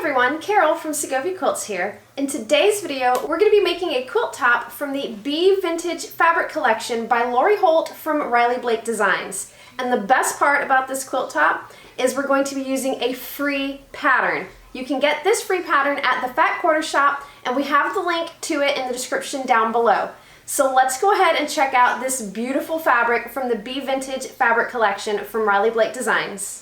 everyone, Carol from Segovia Quilts here. In today's video, we're going to be making a quilt top from the Bee Vintage Fabric Collection by Lori Holt from Riley Blake Designs. And the best part about this quilt top is we're going to be using a free pattern. You can get this free pattern at the Fat Quarter Shop, and we have the link to it in the description down below. So let's go ahead and check out this beautiful fabric from the Bee Vintage Fabric Collection from Riley Blake Designs.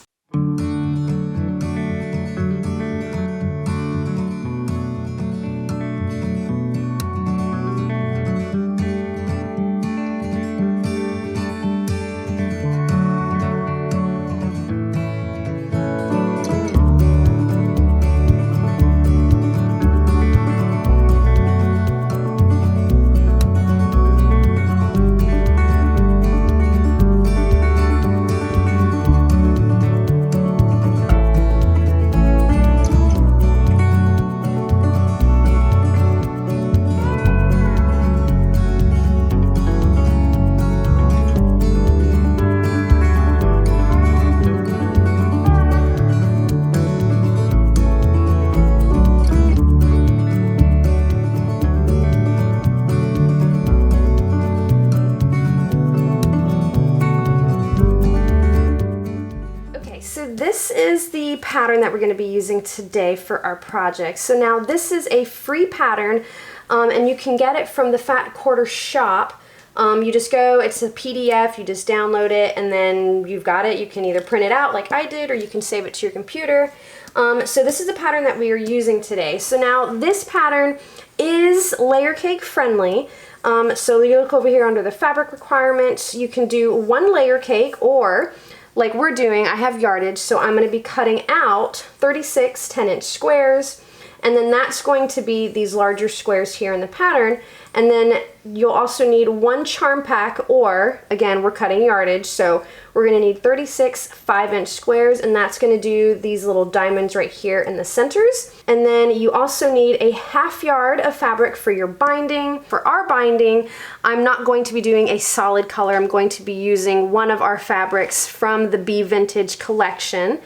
This is the pattern that we're going to be using today for our project. So now this is a free pattern and you can get it from the Fat Quarter Shop. You just go, it's a PDF, you just download it and then you've got it. You can either print it out like I did or you can save it to your computer. So this is the pattern that we are using today. So now this pattern is layer cake friendly. So you look over here under the fabric requirements, you can do one layer cake, or like we're doing, I have yardage, so I'm going to be cutting out 36 10-inch squares, and then that's going to be these larger squares here in the pattern. And then you'll also need one charm pack, or again, we're cutting yardage, so we're going to need 36 5-inch squares, and that's going to do these little diamonds right here in the centers. And then you also need a 1/2 yard of fabric for your binding. For our binding, I'm not going to be doing a solid color. I'm going to be using one of our fabrics from the Bee Vintage collection.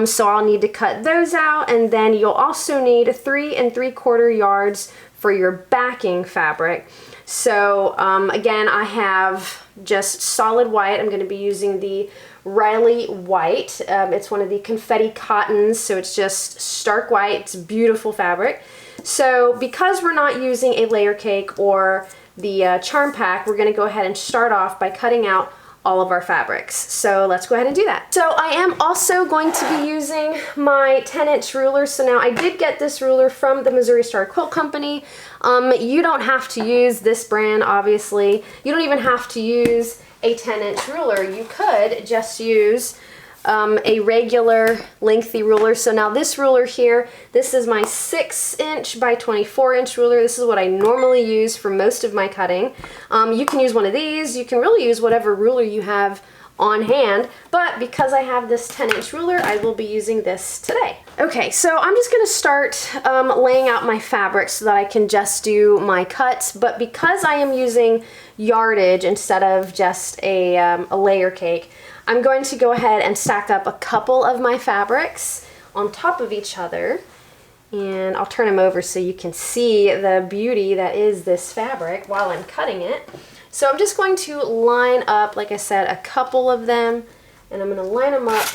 So I'll need to cut those out, and then you'll also need 3 3/4 yards for your backing fabric. So again, I have just solid white. I'm going to be using the Riley White. It's one of the confetti cottons, so it's just stark white. It's beautiful fabric. So because we're not using a layer cake or the charm pack, we're going to go ahead and start off by cutting out all of our fabrics. So let's go ahead and do that. So I am also going to be using my 10-inch ruler. So now I did get this ruler from the Missouri Star Quilt Company. You don't have to use this brand, obviously. You don't even have to use a 10-inch ruler. You could just use a regular lengthy ruler. So now this ruler here, this is my 6-inch by 24-inch ruler. This is what I normally use for most of my cutting. You can use one of these. You can really use whatever ruler you have on hand, but because I have this 10-inch ruler, I will be using this today. Okay, so I'm just going to start laying out my fabric so that I can just do my cuts, but because I am using yardage instead of just a layer cake, I'm going to go ahead and stack up a couple of my fabrics on top of each other, and I'll turn them over so you can see the beauty that is this fabric while I'm cutting it. So I'm just going to line up, like I said, a couple of them, and I'm going to line them up.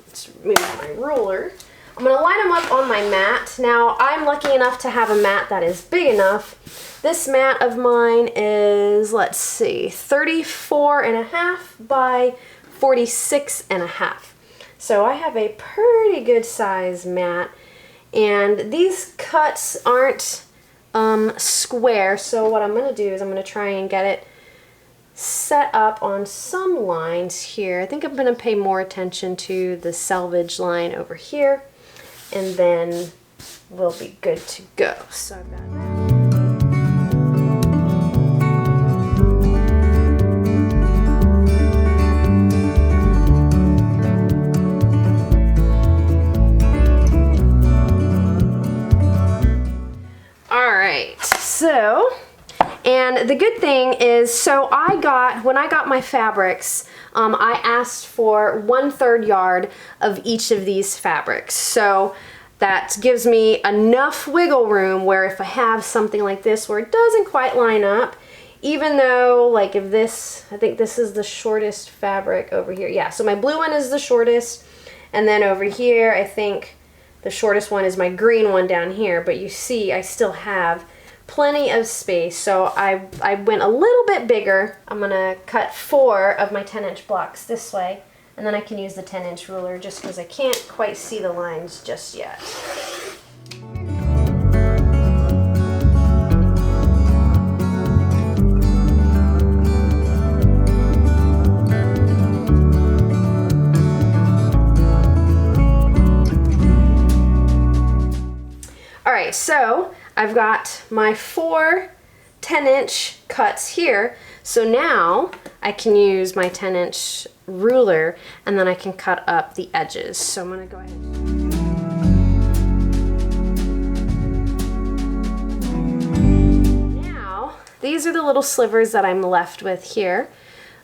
Let's remove my ruler. I'm going to line them up on my mat. Now, I'm lucky enough to have a mat that is big enough. This mat of mine is, let's see, 34.5 by 46.5. So I have a pretty good size mat, and these cuts aren't square. So what I'm going to do is I'm going to try and get it set up on some lines here. I think I'm going to pay more attention to the selvage line over here, and then we'll be good to go. So I've got that. So, and the good thing is, so when I got my fabrics, I asked for 1/3 yard of each of these fabrics. So that gives me enough wiggle room where if I have something like this where it doesn't quite line up, even though, like, if this, I think this is the shortest fabric over here. Yeah, so my blue one is the shortest, and then over here, I think the shortest one is my green one down here, but you see I still have plenty of space, so I went a little bit bigger. I'm gonna cut 4 of my 10-inch blocks this way, and then I can use the 10-inch ruler just because I can't quite see the lines just yet. Alright, so I've got my 4 10-inch cuts here, so now I can use my 10-inch ruler and then I can cut up the edges. So I'm going to go ahead. Now, these are the little slivers that I'm left with here.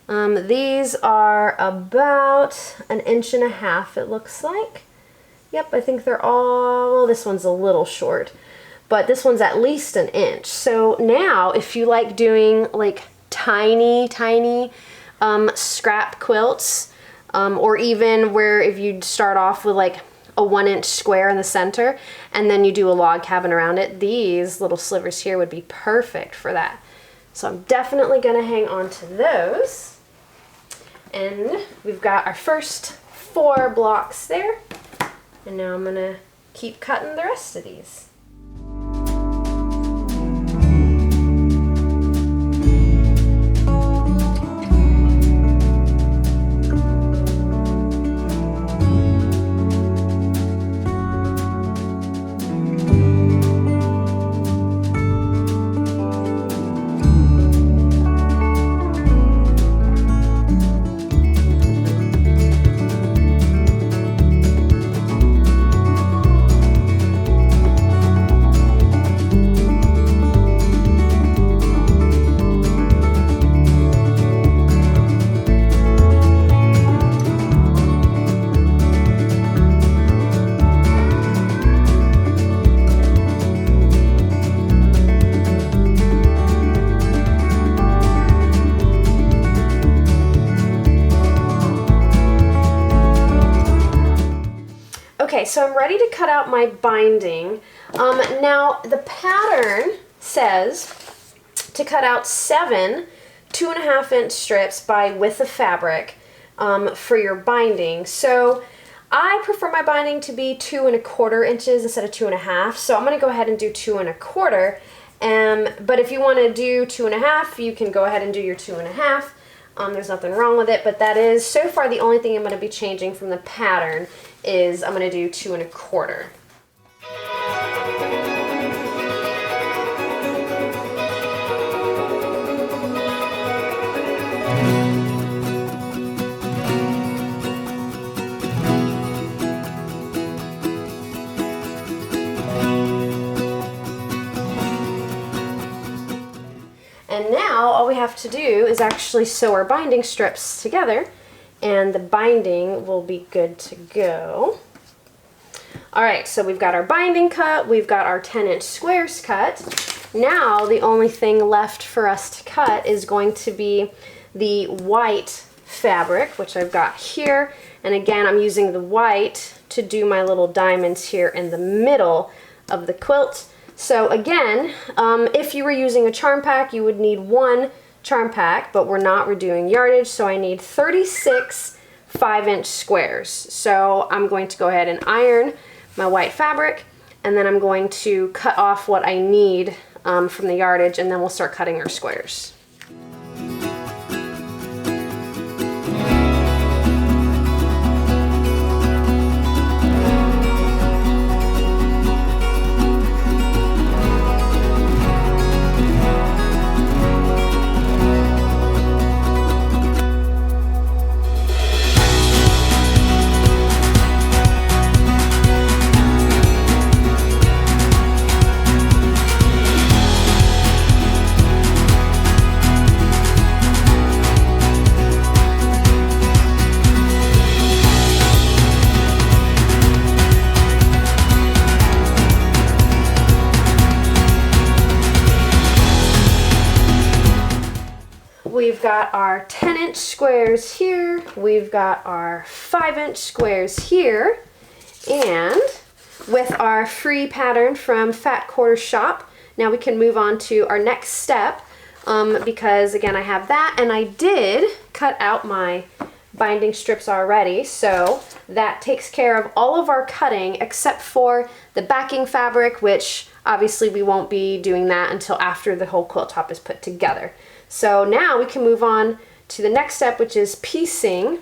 These are about 1.5 inches, it looks like. Yep, I think they're all, well, this one's a little short, but this one's at least 1 inch. So now if you like doing like tiny scrap quilts, or even where if you start off with like a 1-inch square in the center and then you do a log cabin around it, these little slivers here would be perfect for that. So I'm definitely going to hang on to those. And we've got our first 4 blocks there. And now I'm going to keep cutting the rest of these. Okay, so I'm ready to cut out my binding. Now the pattern says to cut out 7 2.5-inch strips by width of fabric for your binding. So I prefer my binding to be 2.25 inches instead of 2.5. So I'm going to go ahead and do 2.25. But if you want to do 2.5, you can go ahead and do your 2.5. There's nothing wrong with it, but that is so far the only thing I'm going to be changing from the pattern is I'm going to do 2.25. And now all we have to do is actually sew our binding strips together, and the binding will be good to go. Alright, so we've got our binding cut, we've got our 10-inch squares cut. Now the only thing left for us to cut is going to be the white fabric, which I've got here. And again, I'm using the white to do my little diamonds here in the middle of the quilt. So again, if you were using a charm pack, you would need 1 charm pack, but we're not, we're doing yardage, so I need 36 5-inch squares. So I'm going to go ahead and iron my white fabric, and then I'm going to cut off what I need from the yardage, and then we'll start cutting our squares. we've got our 10-inch squares here, we've got our 5-inch squares here, and with our free pattern from Fat Quarter Shop, now we can move on to our next step, because again I have that, and I did cut out my binding strips already, so that takes care of all of our cutting except for the backing fabric, which obviously we won't be doing that until after the whole quilt top is put together. So now we can move on to the next step, which is piecing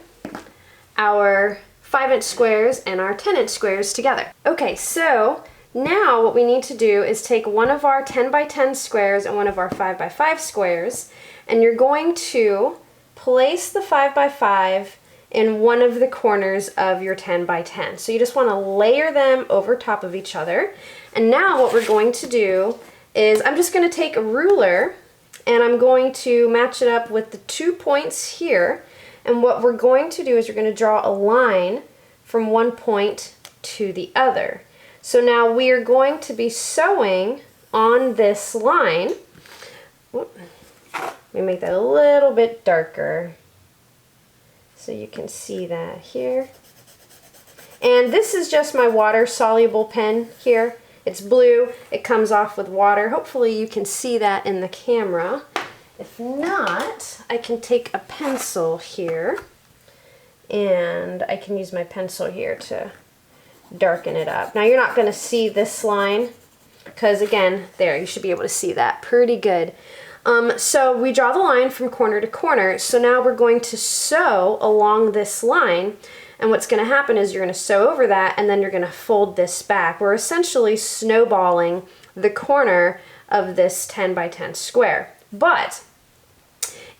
our 5-inch squares and our 10-inch squares together. Okay, so now what we need to do is take one of our 10 by 10 squares and one of our 5 by 5 squares, and you're going to place the 5 by 5 in one of the corners of your 10 by 10. So you just want to layer them over top of each other. And now what we're going to do is I'm just going to take a ruler and I'm going to match it up with the 2 points here. And what we're going to do is you're going to draw a line from one point to the other. So now we are going to be sewing on this line. Let me make that a little bit darker so you can see that here. And this is just my water soluble pen here. It's blue, it comes off with water. Hopefully you can see that in the camera. If not, I can take a pencil here, and I can use my pencil here to darken it up. Now you're not going to see this line because again, there, you should be able to see that pretty good. So we draw the line from corner to corner. So now we're going to sew along this line, and what's going to happen is you're going to sew over that and then you're going to fold this back. We're essentially snowballing the corner of this 10 by 10 square. But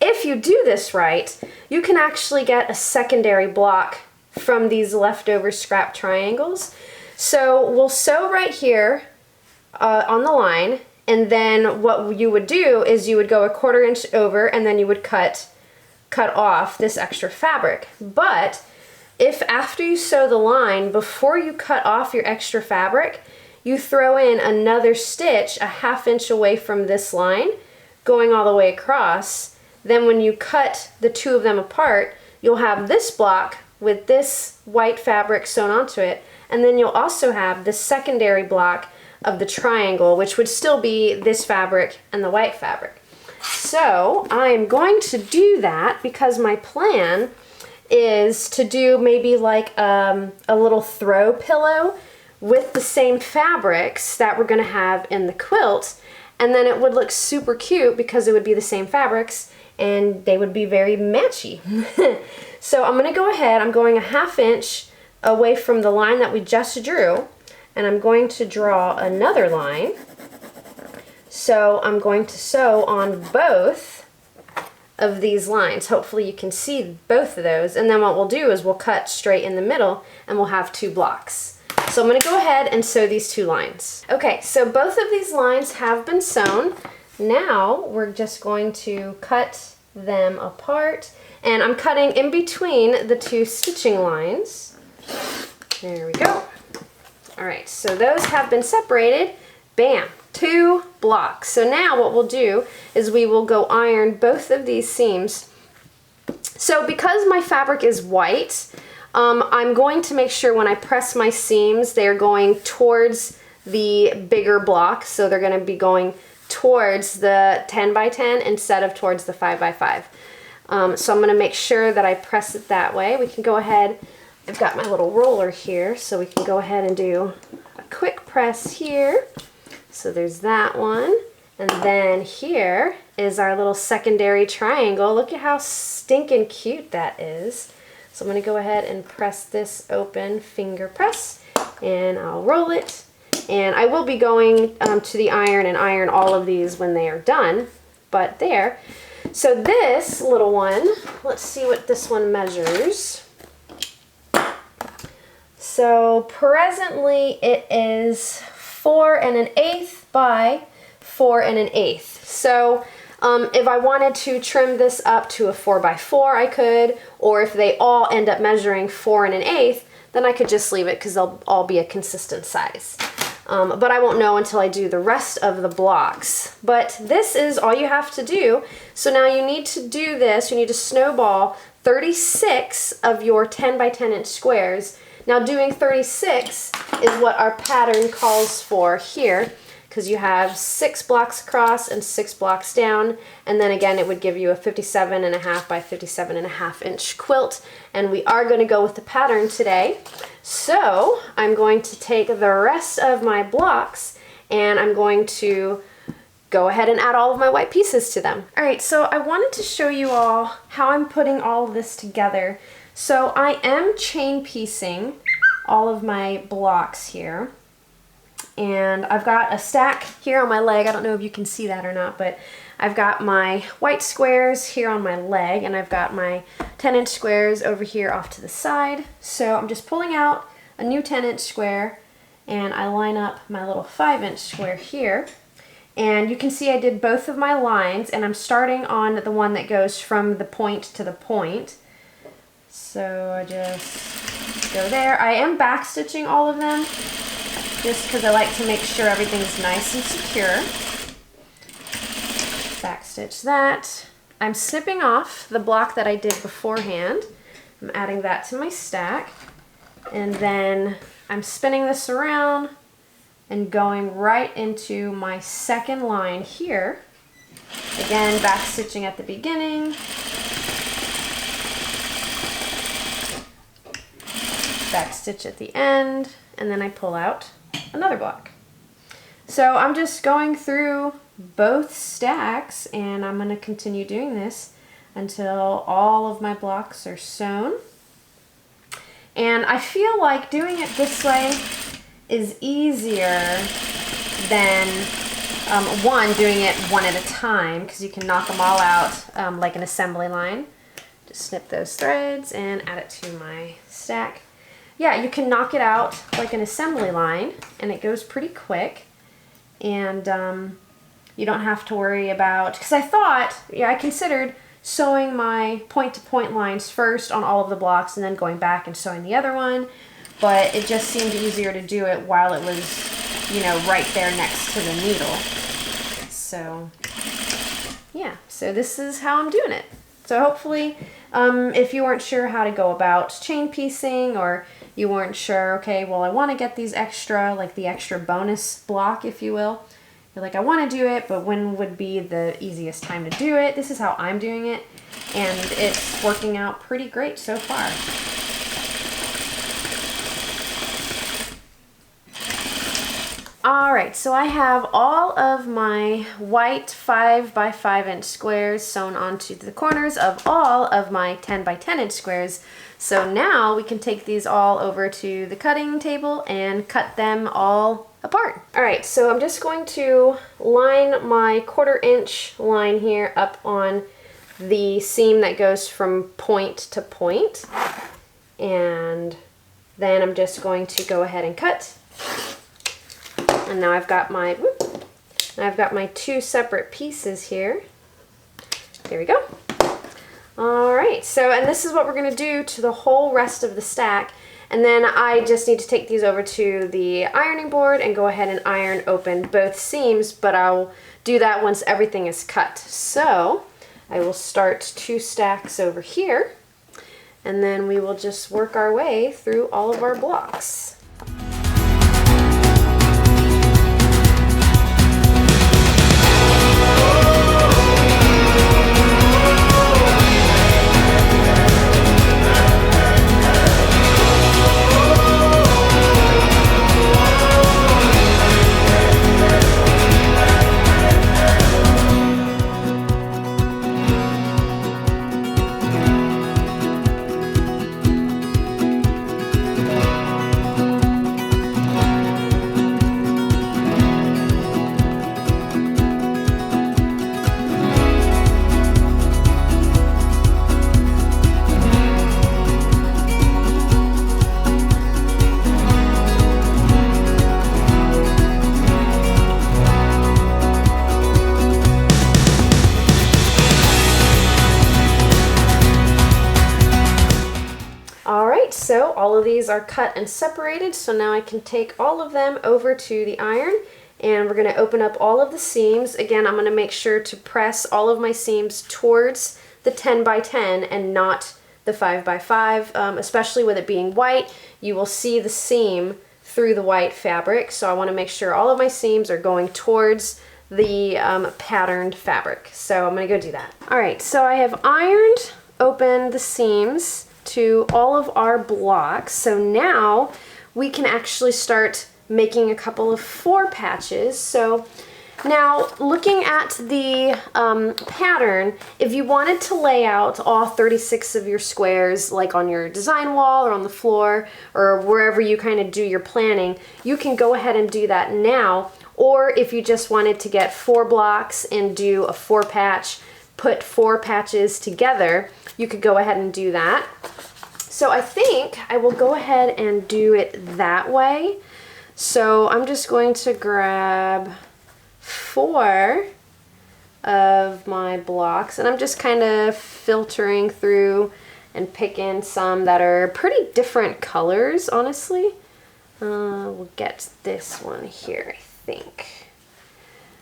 if you do this right, you can actually get a secondary block from these leftover scrap triangles. So we'll sew right here on the line, and then what you would do is you would go a 1/4 inch over and then you would cut off this extra fabric. But if after you sew the line, before you cut off your extra fabric, you throw in another stitch a 1/2 inch away from this line, going all the way across, then when you cut the two of them apart, you'll have this block with this white fabric sewn onto it, and then you'll also have the secondary block of the triangle, which would still be this fabric and the white fabric. So I'm going to do that because my plan is to do maybe like a little throw pillow with the same fabrics that we're going to have in the quilt, and then it would look super cute because it would be the same fabrics and they would be very matchy. So I'm going to go ahead, I'm going a 1/2 inch away from the line that we just drew, and I'm going to draw another line. So I'm going to sew on both of these lines. Hopefully you can see both of those, and then what we'll do is we'll cut straight in the middle and we'll have 2 blocks. So I'm going to go ahead and sew these 2 lines. Okay, so both of these lines have been sewn. Now we're just going to cut them apart, and I'm cutting in between the 2 stitching lines. There we go. Alright, so those have been separated. Bam! 2 blocks. So now what we'll do is we will go iron both of these seams. So because my fabric is white, I'm going to make sure when I press my seams, they're going towards the bigger block. So they're going to be going towards the 10 by 10 instead of towards the 5 by 5. So I'm going to make sure that I press it that way. We can go ahead, I've got my little roller here, so we can go ahead and do a quick press here. So there's that one, and then here is our little secondary triangle. Look at how stinking cute that is. So I'm going to go ahead and press this open, finger press, and I'll roll it. And I will be going to the iron and iron all of these when they are done, but there. So this little one, let's see what this one measures. So presently it is 4 1/8 by 4 1/8. So if I wanted to trim this up to a 4 by 4, I could, or if they all end up measuring 4 1/8, then I could just leave it because they'll all be a consistent size. But I won't know until I do the rest of the blocks But this is all you have to do. So now you need to do this, you need to snowball 36 of your 10 by 10 inch squares. Now doing 36 is what our pattern calls for here, because you have 6 blocks across and 6 blocks down, and then again it would give you a 57.5 by 57.5 inch quilt, and we are going to go with the pattern today. So I'm going to take the rest of my blocks and I'm going to go ahead and add all of my white pieces to them. Alright, so I wanted to show you all how I'm putting all of this together. So I am chain piecing all of my blocks here. And I've got a stack here on my leg. I don't know if you can see that or not, but I've got my white squares here on my leg, and I've got my 10-inch squares over here off to the side. So I'm just pulling out a new 10-inch square, and I line up my little 5-inch square here. And you can see I did both of my lines, and I'm starting on the one that goes from the point to the point. So I just go there. I am back stitching all of them, just because I like to make sure everything's nice and secure. Back stitch that. I'm snipping off the block that I did beforehand. I'm adding that to my stack. And then I'm spinning this around and going right into my second line here. Again, back stitching at the beginning. Back stitch at the end, and then I pull out another block. So I'm just going through both stacks, and I'm going to continue doing this until all of my blocks are sewn. And I feel like doing it this way is easier than doing it one at a time, because you can knock them all out like an assembly line. Just snip those threads and add it to my stack. Yeah, you can knock it out like an assembly line, and it goes pretty quick. And you don't have to worry about, because I considered sewing my point-to-point lines first on all of the blocks and then going back and sewing the other one, but it just seemed easier to do it while it was, you know, right there next to the needle. So yeah, so this is how I'm doing it. So hopefully, if you weren't sure how to go about chain piecing, or you weren't sure, okay, well, I want to get these extra, like the extra bonus block, if you will. You're like, I want to do it, but when would be the easiest time to do it? This is how I'm doing it, and it's working out pretty great so far. Alright, so I have all of my white 5 by 5 inch squares sewn onto the corners of all of my 10 by 10 inch squares. So now we can take these all over to the cutting table and cut them all apart. Alright, so I'm just going to line my 1/4 inch line here up on the seam that goes from point to point. And then I'm just going to go ahead and cut. And now I've got my 2 separate pieces here. There we go. Alright, so, and this is what we're going to do to the whole rest of the stack. And then I just need to take these over to the ironing board and go ahead and iron open both seams, but I'll do that once everything is cut. So I will start 2 stacks over here, and then we will just work our way through all of our blocks. So all of these are cut and separated, so now I can take all of them over to the iron and we're going to open up all of the seams. Again, I'm going to make sure to press all of my seams towards the 10 by 10 and not the 5 by 5, especially with it being white. You will see the seam through the white fabric, so I want to make sure all of my seams are going towards the patterned fabric. So I'm going to go do that. Alright, so I have ironed open the seams to all of our blocks, so now we can actually start making a couple of 4 patches. So now looking at the pattern, if you wanted to lay out all 36 of your squares like on your design wall or on the floor or wherever you kind of do your planning, you can go ahead and do that now. Or if you just wanted to get 4 blocks and do a 4 patch, put 4 patches together, you could go ahead and do that. So I think I will go ahead and do it that way. So I'm just going to grab 4 of my blocks, and I'm just kind of filtering through and picking some that are pretty different colors, honestly. We'll get this one here, I think.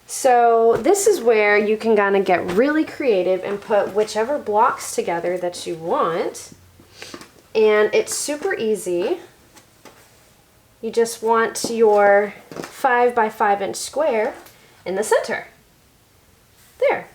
So this is where you can kind of get really creative and put whichever blocks together that you want, and it's super easy. You just want your 5 by 5 inch square in the center. There.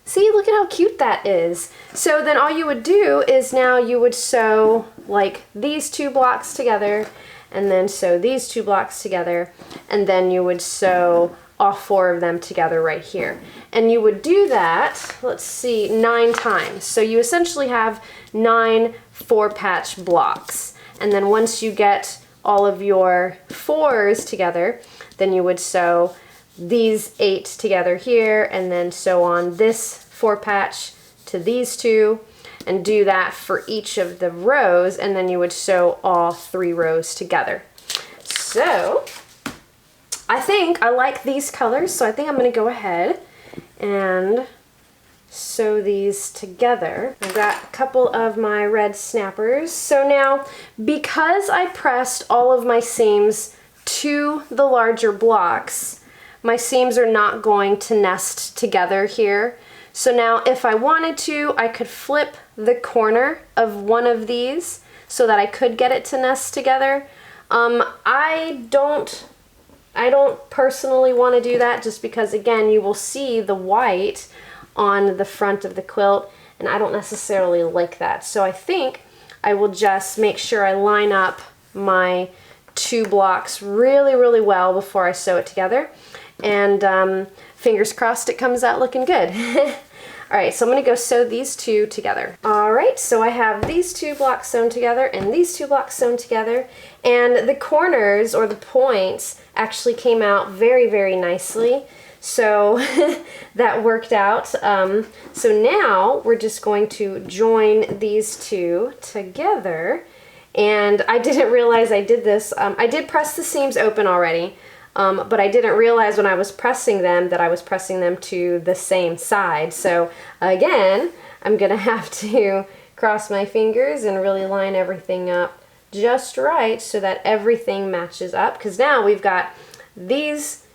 See, look at how cute that is. So then all you would do is now you would sew like these 2 blocks together, and then sew these 2 blocks together, and then you would sew all 4 of them together right here. And you would do that, let's see, 9 times. So you essentially have 9 4-patch blocks. And then once you get all of your 4s together, then you would sew these 8 together here, and then sew on this 4-patch to these 2, and do that for each of the rows, and then you would sew all 3 rows together. So I think I like these colors, so I think I'm going to go ahead and sew these together. I've got a couple of my red snappers. So now, because I pressed all of my seams to the larger blocks, my seams are not going to nest together here. So now if I wanted to, I could flip the corner of one of these so that I could get it to nest together. I don't personally want to do that, just because again you will see the white on the front of the quilt, and I don't necessarily like that. So I think I will just make sure I line up my 2 blocks really, really well before I sew it together, and fingers crossed it comes out looking good. Alright, so I'm going to go sew these 2 together. Alright, so I have these 2 blocks sewn together and these 2 blocks sewn together, and the corners or the points actually came out very, very nicely. So that worked out. So now we're just going to join these 2 together, and I didn't realize I did this. I did press the seams open already, but I didn't realize when I was pressing them that I was pressing them to the same side. So again, I'm gonna have to cross my fingers and really line everything up just right so that everything matches up, because now we've got these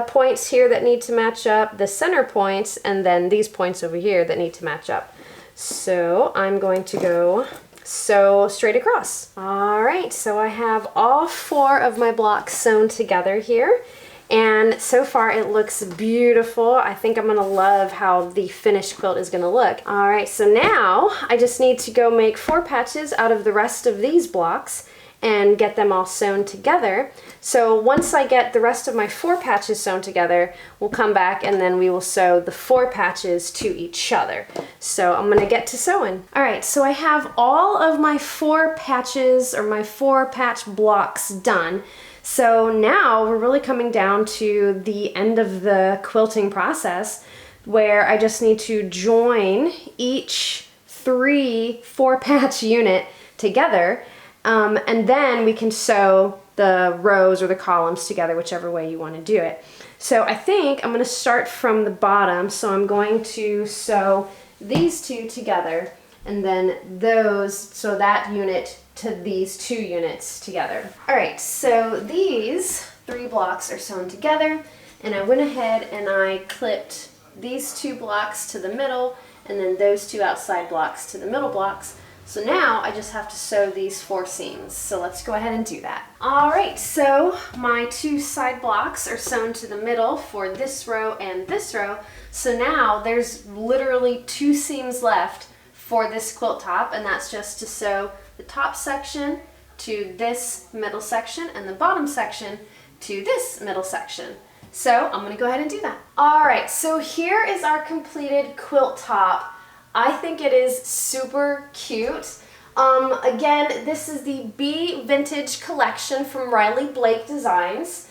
points here that need to match up, the center points, and then these points over here that need to match up. So I'm going to go sew straight across. Alright, so I have all 4 of my blocks sewn together here, and so far it looks beautiful. I think I'm gonna love how the finished quilt is gonna look. Alright, so now I just need to go make 4 patches out of the rest of these blocks and get them all sewn together. So once I get the rest of my 4 patches sewn together, we'll come back and then we will sew the 4 patches to each other. So I'm gonna get to sewing. Alright, so I have all of my 4 patches or my 4 patch blocks done. So now we're really coming down to the end of the quilting process, where I just need to join each 3 4-patch unit together. And then we can sew the rows or the columns together, whichever way you want to do it. So I think I'm going to start from the bottom. So I'm going to sew these 2 together, and then those, so that unit to these 2 units together. Alright, so these 3 blocks are sewn together, and I went ahead and I clipped these 2 blocks to the middle and then those 2 outside blocks to the middle blocks. So now I just have to sew these 4 seams. So let's go ahead and do that. All right, so my 2 side blocks are sewn to the middle for this row and this row. So now there's literally 2 seams left for this quilt top, and that's just to sew the top section to this middle section and the bottom section to this middle section. So I'm gonna go ahead and do that. All right, so here is our completed quilt top. I think it is super cute. Again, this is the B Vintage collection from Riley Blake Designs.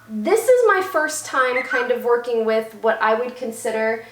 This is my first time kind of working with what I would consider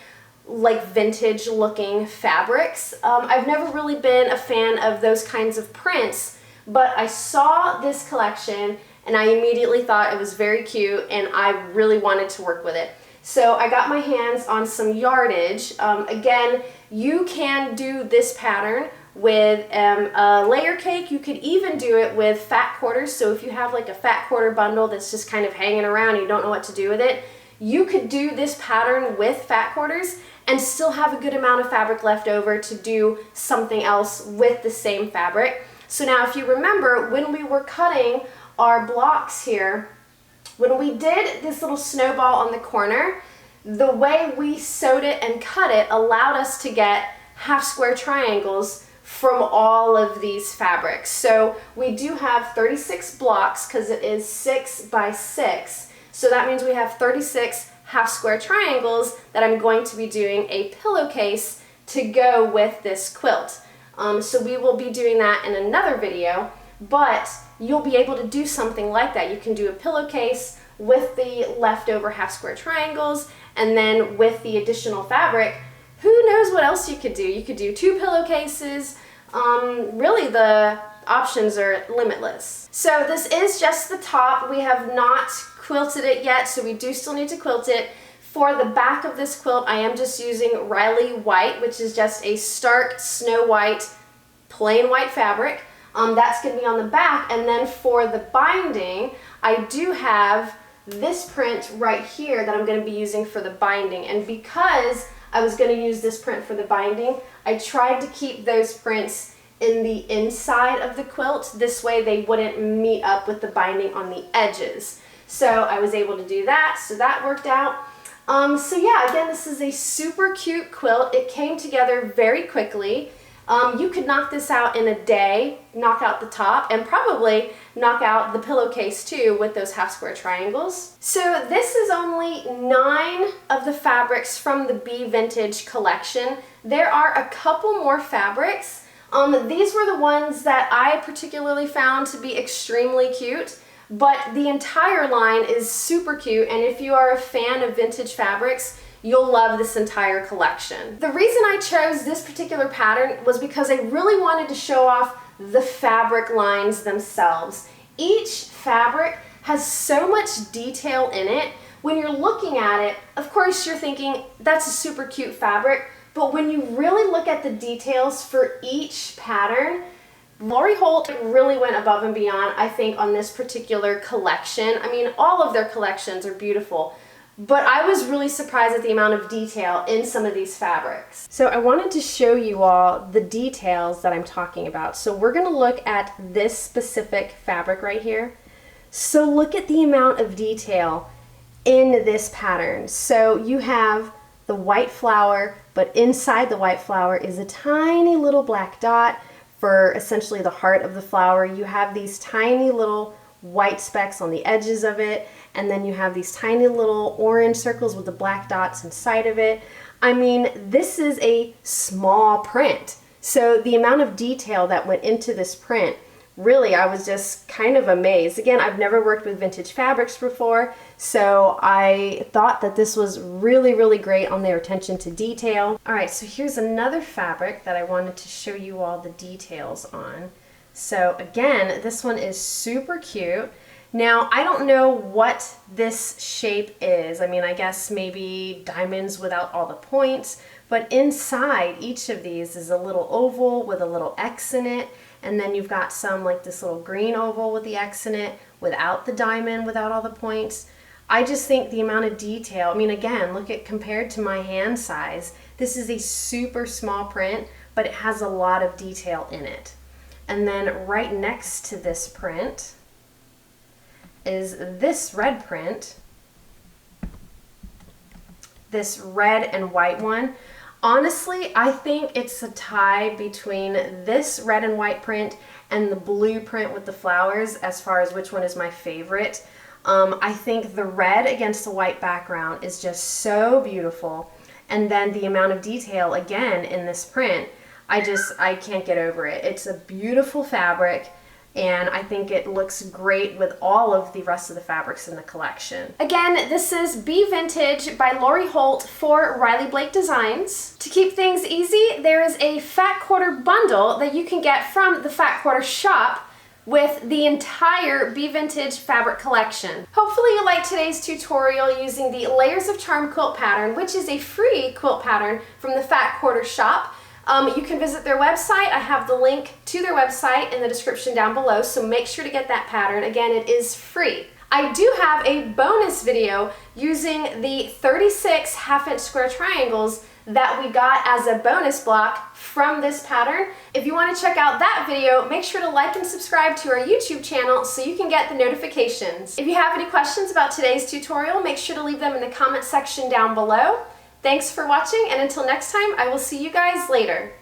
like vintage looking fabrics. I've never really been a fan of those kinds of prints, but I saw this collection and I immediately thought it was very cute and I really wanted to work with it. So I got my hands on some yardage. Again, you can do this pattern with a layer cake. You could even do it with fat quarters. So if you have like a fat quarter bundle that's just kind of hanging around and you don't know what to do with it, you could do this pattern with fat quarters and still have a good amount of fabric left over to do something else with the same fabric. So now if you remember, when we were cutting our blocks here, when we did this little snowball on the corner, the way we sewed it and cut it allowed us to get half square triangles from all of these fabrics. So we do have 36 blocks because it is 6 by 6. So that means we have 36 half square triangles that I'm going to be doing a pillowcase to go with this quilt. So we will be doing that in another video, but you'll be able to do something like that. You can do a pillowcase with the leftover half square triangles, and then with the additional fabric, who knows what else you could do. You could do 2 pillowcases. Really the options are limitless. So this is just the top. We have not quilted it yet, so we do still need to quilt it. For the back of this quilt, I am just using Riley White, which is just a stark snow white, plain white fabric. That's going to be on the back, and then for the binding, I do have this print right here that I'm going to be using for the binding. And because I was going to use this print for the binding, I tried to keep those prints in the inside of the quilt. This way they wouldn't meet up with the binding on the edges. So I was able to do that, so that worked out. So yeah, again, this is a super cute quilt. It came together very quickly. You could knock this out in a day, knock out the top, and probably knock out the pillowcase too with those half square triangles. So this is only 9 of the fabrics from the B Vintage collection. There are a couple more fabrics. These were the ones that I particularly found to be extremely cute, but the entire line is super cute, and if you are a fan of vintage fabrics, you'll love this entire collection. The reason I chose this particular pattern was because I really wanted to show off the fabric lines themselves. Each fabric has so much detail in it. When you're looking at it, of course you're thinking, that's a super cute fabric, but when you really look at the details for each pattern, Lori Holt really went above and beyond, I think, on this particular collection. I mean, all of their collections are beautiful, but I was really surprised at the amount of detail in some of these fabrics. So I wanted to show you all the details that I'm talking about. So we're going to look at this specific fabric right here. So look at the amount of detail in this pattern. So you have the white flower, but inside the white flower is a tiny little black dot for essentially the heart of the flower. You have these tiny little white specks on the edges of it, and then you have these tiny little orange circles with the black dots inside of it. I mean, this is a small print. So the amount of detail that went into this print, really, I was just kind of amazed. Again, I've never worked with vintage fabrics before, so I thought that this was really, really great on their attention to detail. All right, so here's another fabric that I wanted to show you all the details on. So again, this one is super cute. Now, I don't know what this shape is. I mean, I guess maybe diamonds without all the points, but inside each of these is a little oval with a little X in it, and then you've got some like this little green oval with the X in it without the diamond, without all the points. I just think the amount of detail, I mean, again, look at compared to my hand size, this is a super small print, but it has a lot of detail in it. And then right next to this print is this red print, this red and white one. Honestly, I think it's a tie between this red and white print and the blue print with the flowers as far as which one is my favorite. I think the red against the white background is just so beautiful. And then the amount of detail again in this print, I can't get over it. It's a beautiful fabric, and I think it looks great with all of the rest of the fabrics in the collection. Again, this is Be Vintage by Lori Holt for Riley Blake Designs. To keep things easy, there is a Fat Quarter bundle that you can get from the Fat Quarter shop with the entire Be Vintage fabric collection. Hopefully you liked today's tutorial using the Layers of Charm quilt pattern, which is a free quilt pattern from the Fat Quarter shop. You can visit their website. I have the link to their website in the description down below, so make sure to get that pattern. Again, it is free. I do have a bonus video using the 36 half-inch square triangles that we got as a bonus block from this pattern. If you want to check out that video, make sure to like and subscribe to our YouTube channel so you can get the notifications. If you have any questions about today's tutorial, make sure to leave them in the comment section down below. Thanks for watching, and until next time, I will see you guys later.